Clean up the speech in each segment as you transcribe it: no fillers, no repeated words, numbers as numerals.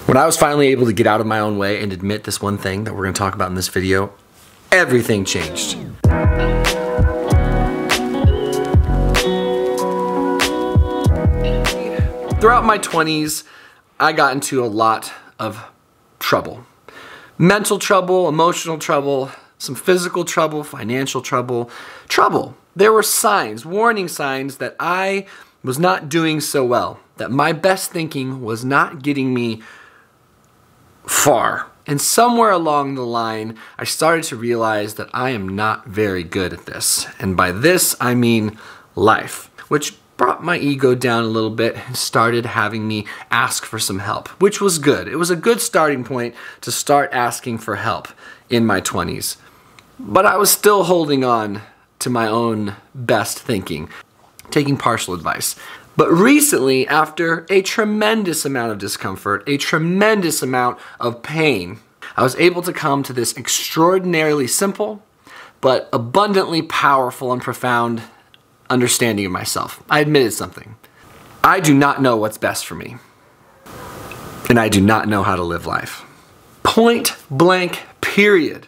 When I was finally able to get out of my own way and admit this one thing that we're going to talk about in this video, everything changed. Throughout my 20s, I got into a lot of trouble. Mental trouble, emotional trouble, some physical trouble, financial trouble. There were signs, warning signs that I was not doing so well, that my best thinking was not getting me far. And somewhere along the line, I started to realize that I am not very good at this. And by this, I mean life, which brought my ego down a little bit and started having me ask for some help, which was good. It was a good starting point to start asking for help in my 20s. But I was still holding on to my own best thinking, taking partial advice. But recently, after a tremendous amount of discomfort, a tremendous amount of pain, I was able to come to this extraordinarily simple, but abundantly powerful and profound understanding of myself. I admitted something. I do not know what's best for me. And I do not know how to live life. Point blank, period.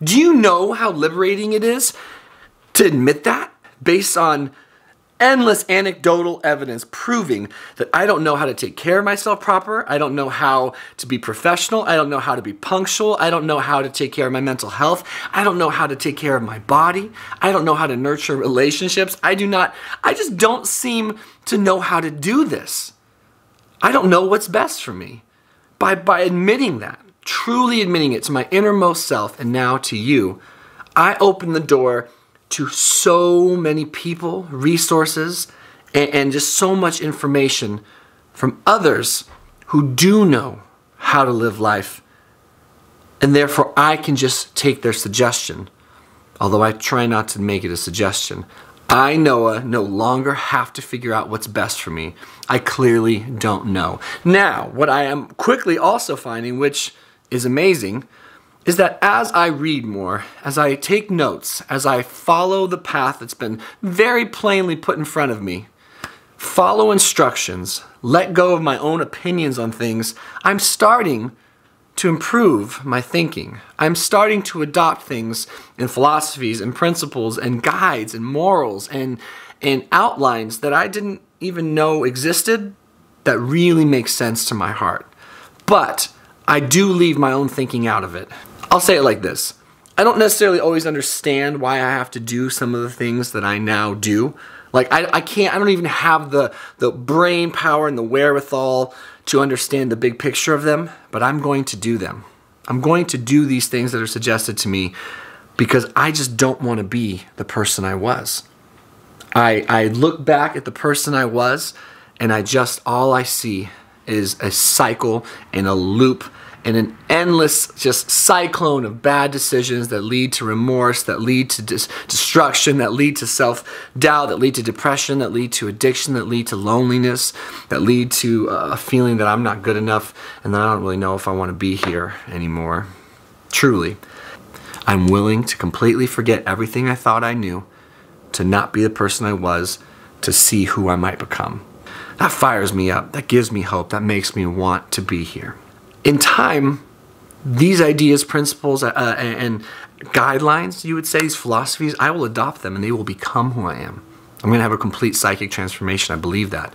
Do you know how liberating it is to admit that based on endless anecdotal evidence proving that I don't know how to take care of myself proper, I don't know how to be professional, I don't know how to be punctual, I don't know how to take care of my mental health, I don't know how to take care of my body, I don't know how to nurture relationships, I just don't seem to know how to do this. I don't know what's best for me. By admitting that, truly admitting it to my innermost self and now to you, I open the door to so many people, resources, and just so much information from others who do know how to live life. And therefore, I can just take their suggestion, although I try not to make it a suggestion. I, Noah, no longer have to figure out what's best for me. I clearly don't know. Now, what I am quickly also finding, which is amazing, is that as I read more, as I take notes, as I follow the path that's been very plainly put in front of me, follow instructions, let go of my own opinions on things, I'm starting to improve my thinking. I'm starting to adopt things and philosophies and principles and guides and morals and outlines that I didn't even know existed that really make sense to my heart. But I do leave my own thinking out of it. I'll say it like this. I don't necessarily always understand why I have to do some of the things that I now do. Like I don't even have the brain power and the wherewithal to understand the big picture of them, but I'm going to do them. I'm going to do these things that are suggested to me because I just don't want to be the person I was. I look back at the person I was and all I see is a cycle and a loop and an endless just cyclone of bad decisions that lead to remorse, that lead to destruction, that lead to self-doubt, that lead to depression, that lead to addiction, that lead to loneliness, that lead to a feeling that I'm not good enough and that I don't really know if I want to be here anymore. Truly, I'm willing to completely forget everything I thought I knew, to not be the person I was, to see who I might become. That fires me up, that gives me hope, that makes me want to be here. In time, these ideas, principles, and guidelines, you would say, these philosophies, I will adopt them and they will become who I am. I'm going to have a complete psychic transformation. I believe that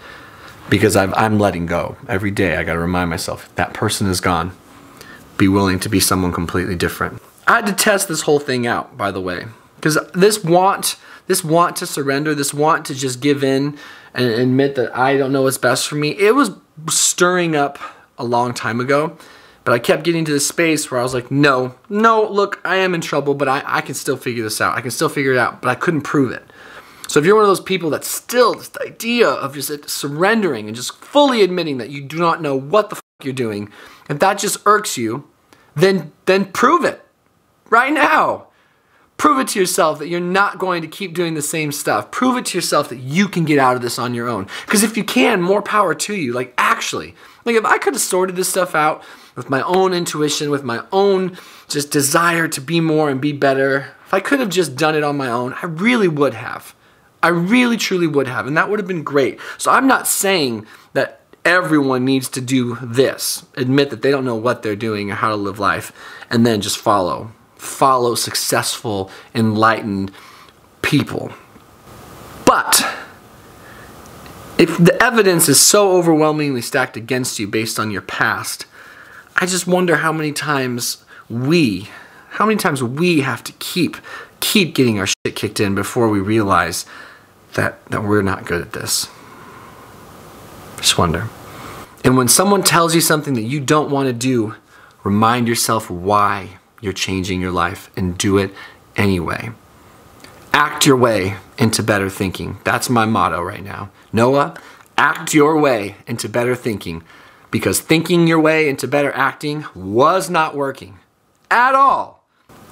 because I'm letting go. Every day I got to remind myself, that person is gone. Be willing to be someone completely different. I had to test this whole thing out, by the way, because this want to surrender, this want to just give in and admit that I don't know what's best for me, it was stirring up a long time ago, but I kept getting to this space where I was like, no, look, I am in trouble, but I can still figure this out. I can still figure it out, but I couldn't prove it. So if you're one of those people that's still this idea of just surrendering and just fully admitting that you do not know what the f you're doing, if that just irks you, then prove it right now. Prove it to yourself that you're not going to keep doing the same stuff. Prove it to yourself that you can get out of this on your own. Because if you can, more power to you. Like actually, like if I could have sorted this stuff out with my own intuition, with my own just desire to be more and be better, if I could have just done it on my own, I really would have. I really truly would have, and that would have been great. So I'm not saying that everyone needs to do this. Admit that they don't know what they're doing or how to live life, and then just follow. Follow successful, enlightened people. But if the evidence is so overwhelmingly stacked against you based on your past, I just wonder how many times we have to keep getting our shit kicked in before we realize that we're not good at this. Just wonder. And when someone tells you something that you don't want to do, remind yourself why you're changing your life and do it anyway. Act your way into better thinking. That's my motto right now. Noah, act your way into better thinking, because thinking your way into better acting was not working at all.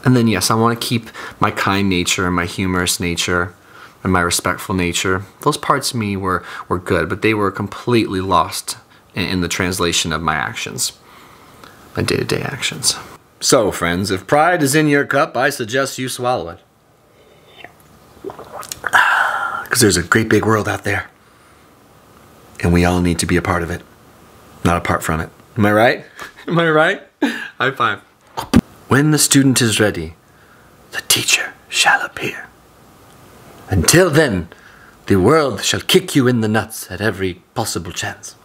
And then yes, I want to keep my kind nature and my humorous nature and my respectful nature. Those parts of me were good, but they were completely lost in the translation of my actions, my day-to-day actions. So friends, if pride is in your cup, I suggest you swallow it. Because there's a great big world out there, and we all need to be a part of it, not apart from it. Am I right? Am I right? High five. When the student is ready, the teacher shall appear. Until then, the world shall kick you in the nuts at every possible chance.